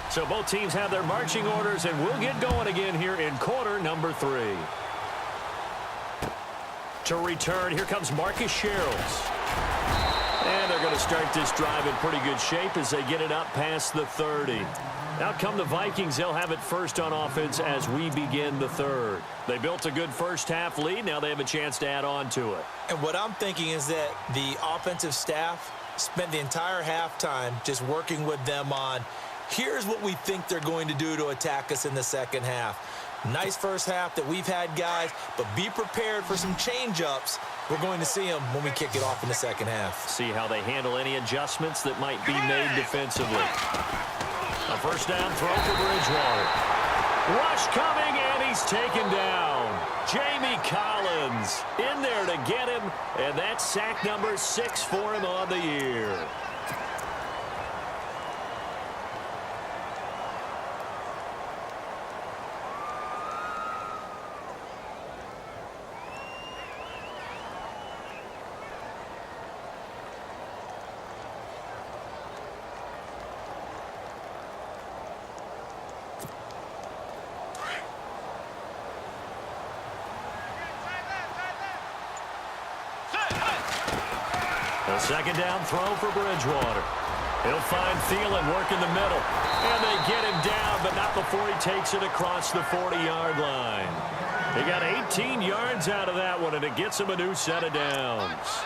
So both teams have their marching orders, and we'll get going again here in quarter number 3. To return, here comes Marcus Sherrills. And they're going to start this drive in pretty good shape as they get it up past the 30. Out come the Vikings. They'll have it first on offense as we begin the third. They built a good first-half lead. Now they have a chance to add on to it. And what I'm thinking is that the offensive staff spent the entire halftime just working with them on, here's what we think they're going to do to attack us in the second half. Nice first half that we've had, guys, but be prepared for some change-ups. We're going to see them when we kick it off in the second half. See how they handle any adjustments that might be made defensively. A first down throw for Bridgewater. Rush coming, and he's taken down. Jamie Collins in there to get him, and that's sack number 6 for him on the year. A second down throw for Bridgewater. He'll find Thielen work in the middle. And they get him down, but not before he takes it across the 40-yard line. He got 18 yards out of that one, and it gets him a new set of downs.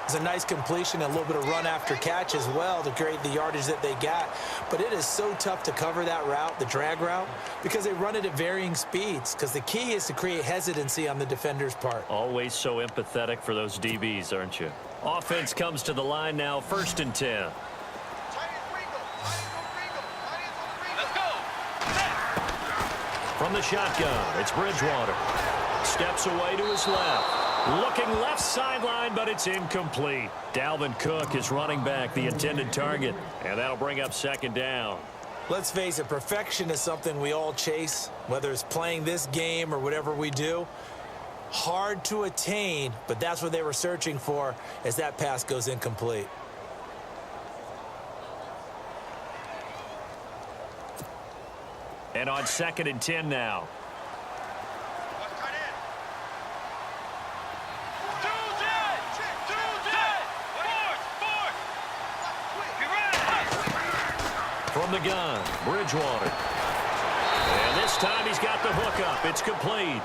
It's a nice completion and a little bit of run after catch as well to create the yardage that they got. But it is so tough to cover that route, the drag route, because they run it at varying speeds. Because the key is to create hesitancy on the defender's part. Always so empathetic for those DBs, aren't you? Offense comes to the line now, 1st and 10. Let's go. From the shotgun, it's Bridgewater. Steps away to his left. Looking left sideline, but it's incomplete. Dalvin Cook is running back, the intended target, and that'll bring up 2nd down. Let's face it, perfection is something we all chase, whether it's playing this game or whatever we do. Hard to attain, but that's what they were searching for as that pass goes incomplete. And on 2nd and 10 now. From the gun, Bridgewater. And this time he's got the hook up. It's complete.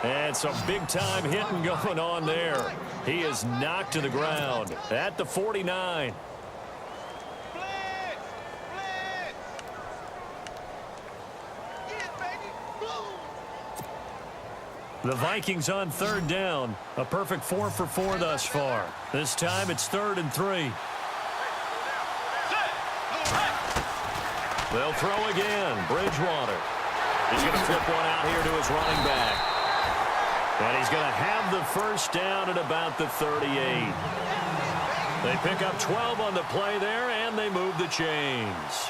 And some big-time hitting going on there. He is knocked to the ground at the 49. The Vikings on 3rd down. A perfect 4 for 4 thus far. This time it's 3rd and 3. They'll throw again. Bridgewater. He's going to flip one out here to his running back. And he's going to have the first down at about the 38. They pick up 12 on the play there, and they move the chains.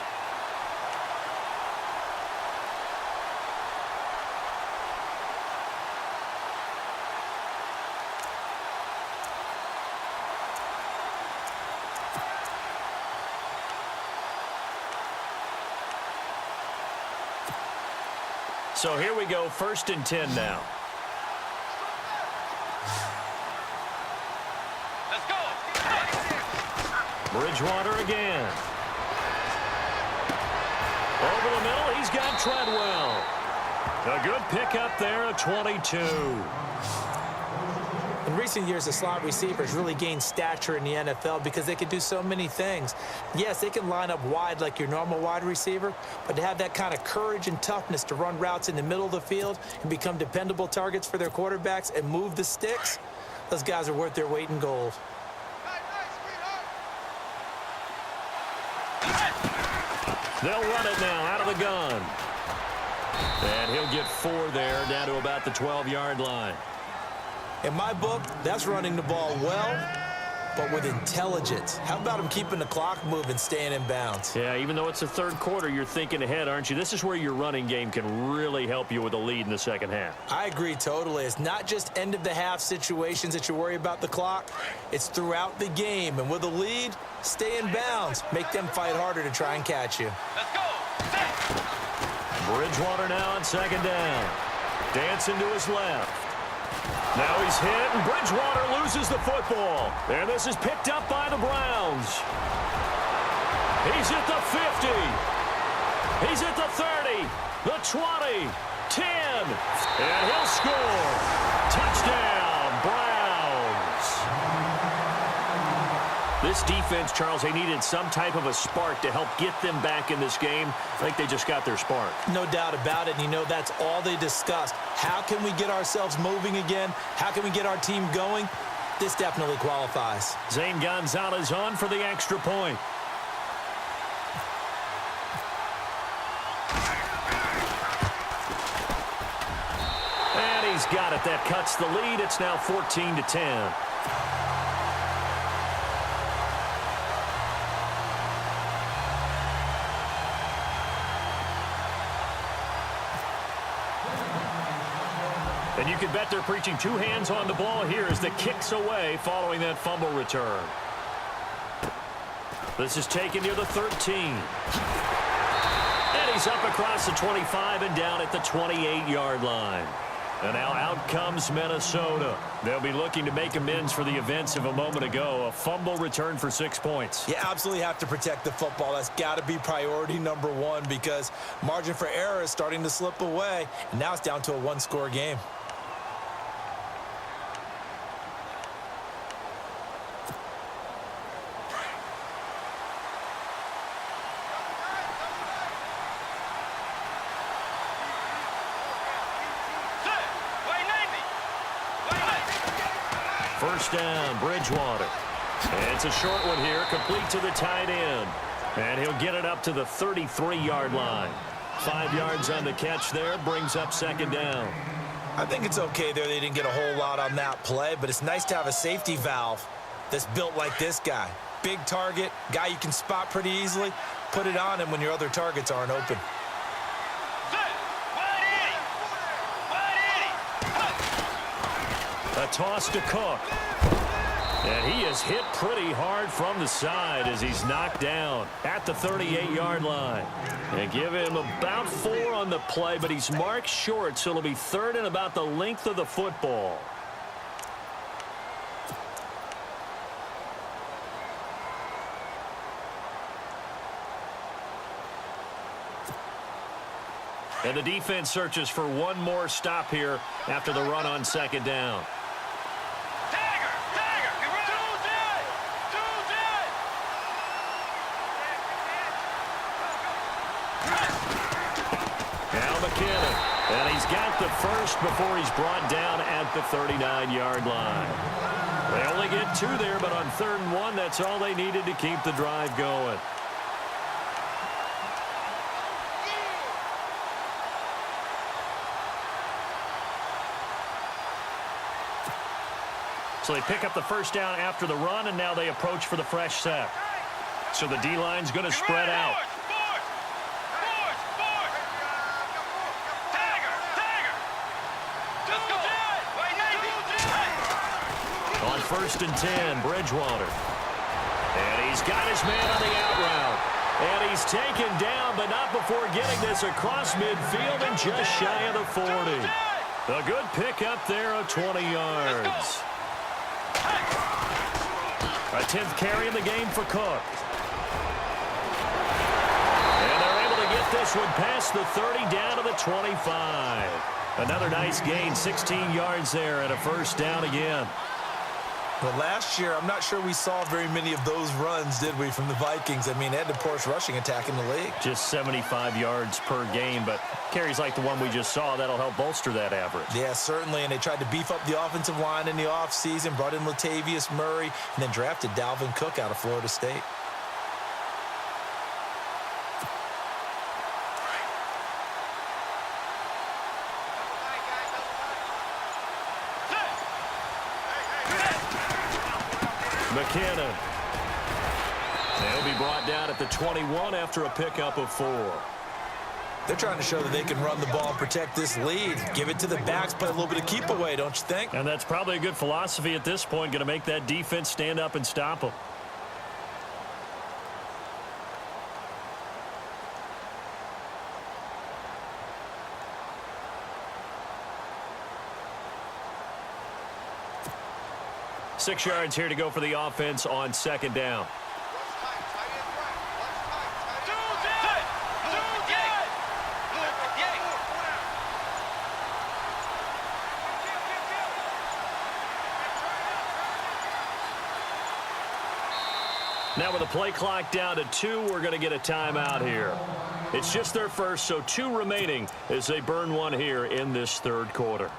So here we go, 1st and 10 now. Let's go. Bridgewater again. Over the middle, he's got Treadwell. A good pickup there, a 22. In recent years, the slot receivers really gained stature in the NFL because they can do so many things. Yes, they can line up wide like your normal wide receiver, but to have that kind of courage and toughness to run routes in the middle of the field and become dependable targets for their quarterbacks and move the sticks, those guys are worth their weight in gold. They'll run it now out of the gun. And he'll get 4 there, down to about the 12-yard line. In my book, that's running the ball well, but with intelligence. How about him keeping the clock moving, staying in bounds? Yeah, even though it's the 3rd quarter, you're thinking ahead, aren't you? This is where your running game can really help you with a lead in the second half. I agree totally. It's not just end-of-the-half situations that you worry about the clock. It's throughout the game. And with a lead, stay in bounds. Make them fight harder to try and catch you. Let's go. Bridgewater now on second down. Dancing to his left. Now he's hit, and Bridgewater loses the football. And this is picked up by the Browns. He's at the 50. He's at the 30, the 20, 10, and he'll score. Touchdown, Browns. This defense, Charles, they needed some type of a spark to help get them back in this game. I think they just got their spark. No doubt about it, and you know that's all they discussed. How can we get ourselves moving again? How can we get our team going? This definitely qualifies. Zane Gonzalez on for the extra point. And he's got it. That cuts the lead. It's now 14-10. And you can bet they're preaching two hands on the ball here as the kick's away following that fumble return. This is taken near the 13. And he's up across the 25 and down at the 28-yard line. And now out comes Minnesota. They'll be looking to make amends for the events of a moment ago. A fumble return for 6 points. You absolutely have to protect the football. That's got to be priority number one because margin for error is starting to slip away. And now it's down to a one-score game. First down, Bridgewater. And it's a short one here, complete to the tight end. And he'll get it up to the 33-yard line. 5 yards on the catch there, brings up second down. I think it's okay there. They didn't get a whole lot on that play, but it's nice to have a safety valve that's built like this guy. Big target, guy you can spot pretty easily. Put it on him when your other targets aren't open. A toss to Cook. And he is hit pretty hard from the side as he's knocked down at the 38-yard line. And give him about 4 on the play, but he's marked short, so it'll be third and about the length of the football. And the defense searches for one more stop here after the run on second down. And he's got the first before he's brought down at the 39-yard line. They only get 2 there, but on 3rd and 1, that's all they needed to keep the drive going. So they pick up the first down after the run, and now they approach for the fresh set. So the D-line's going to spread out. On 1st and 10, Bridgewater. And he's got his man on the out route. And he's taken down, but not before getting this across midfield and just shy of the 40. A good pickup there of 20 yards. A 10th carry in the game for Cook. And they're able to get this one past the 30 down to the 25. Another nice gain, 16 yards there and a first down again. Well, last year, I'm not sure we saw very many of those runs, did we, from the Vikings? I mean, they had the poorest rushing attack in the league. Just 75 yards per game, but carries like the one we just saw, that'll help bolster that average. Yeah, certainly, and they tried to beef up the offensive line in the offseason, brought in Latavius Murray, and then drafted Dalvin Cook out of Florida State. McKinnon. They'll be brought down at the 21 after a pickup of 4. They're trying to show that they can run the ball and protect this lead. Give it to the backs, play a little bit of keep away, don't you think? And that's probably a good philosophy at this point, going to make that defense stand up and stop them. 6 yards here to go for the offense on second down. Now with the play clock down to 2, we're going to get a timeout here. It's just their first, so 2 remaining as they burn one here in this third quarter.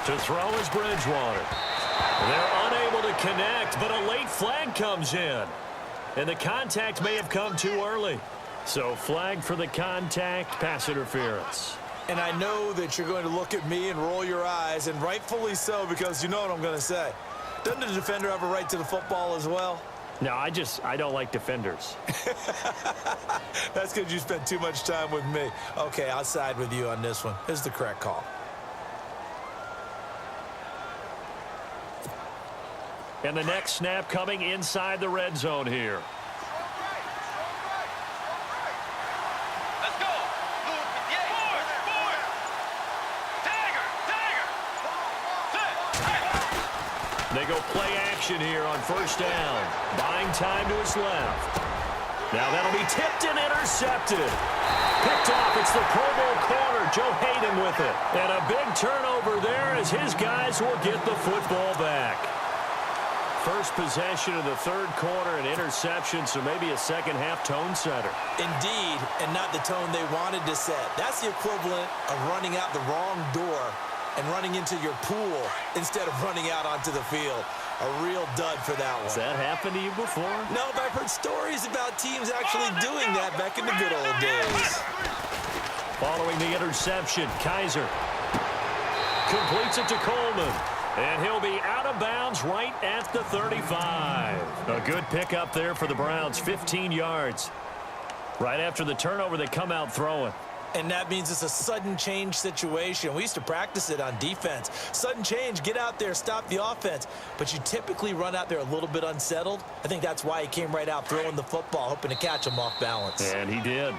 To throw is Bridgewater. They're unable to connect, but a late flag comes in. And the contact may have come too early. So flag for the contact, pass interference. And I know that you're going to look at me and roll your eyes, and rightfully so, because you know what I'm going to say. Doesn't the defender have a right to the football as well? No, I don't like defenders. That's because you spent too much time with me. Okay, I'll side with you on this one. This is the correct call. And the next snap coming inside the red zone here. Let's go. They go play action here on first down. Buying time to his left. Now that'll be tipped and intercepted. Picked off. It's the Pro Bowl corner, Joe Hayden with it. And a big turnover there as his guys will get the football back. First possession of the third quarter, an interception, so maybe a second-half tone setter. Indeed, and not the tone they wanted to set. That's the equivalent of running out the wrong door and running into your pool instead of running out onto the field. A real dud for that one. Has that happened to you before? No, but I've heard stories about teams actually doing that back in the good old days. Following the interception, Kaiser completes it to Coleman. And he'll be out of bounds right at the 35. A good pickup there for the Browns, 15 yards. Right after the turnover, they come out throwing. And that means it's a sudden change situation. We used to practice it on defense. Sudden change, get out there, stop the offense. But you typically run out there a little bit unsettled. I think that's why he came right out throwing the football, hoping to catch him off balance. And he did.